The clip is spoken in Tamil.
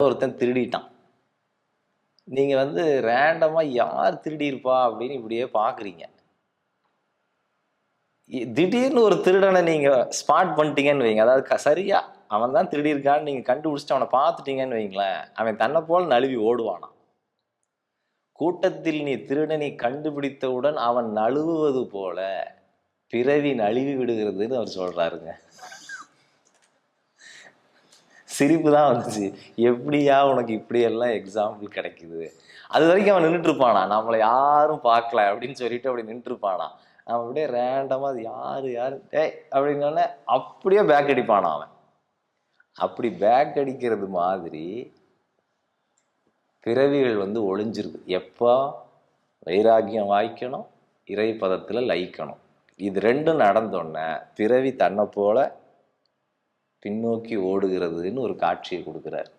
ஒருத்தன் திருடிட்டான். நீங்க வந்து ரேண்டமா யார் திருடியிருப்பா அப்படின்னு இப்படியே பார்க்குறீங்க. திடீர்னு ஒரு திருடனை நீங்க ஸ்பாட் பண்ணிட்டீங்கன்னு வைங்க. அதாவது சரியா அவன் தான் திருடியிருக்கான்னு நீங்க கண்டுபிடிச்சிட்டு அவனை பார்த்துட்டீங்கன்னு வைங்களேன், அவன் தன்னை போல நழுவி ஓடுவானாம். கூட்டத்தில் நீ திருடனை கண்டுபிடித்தவுடன் அவன் நழுவுவது போல பிறவி நழுவி விடுகிறதுன்னு அவர் சொல்றாருங்க. சிரிப்பு தான் வந்துச்சு. எப்படியா உனக்கு இப்படியெல்லாம் எக்ஸாம்பிள் கிடைக்குது? அது வரைக்கும் அவன் நின்றுட்டு இருப்பானா, நம்மளை யாரும் பார்க்கல அப்படின்னு சொல்லிட்டு அப்படி நின்றுட்டு இருப்பானா. அவன் அப்படியே ரேண்டமா அது யாரு யாரு டேய் அப்படின்னோடனே அப்படியே பேக் அடிப்பானா அவன். அப்படி பேக் அடிக்கிறது மாதிரி பிறவிகள் வந்து ஒளிஞ்சிருக்கு. எப்போ வைராக்கியம் வாய்க்கணும், இறை பதத்துல லயிக்கணும். இது ரெண்டும் நடந்தோடனே பிறவி தன்னை போல பின்னோக்கி ஓடுகிறதுன்னு ஒரு காட்சியை கொடுக்குறார்.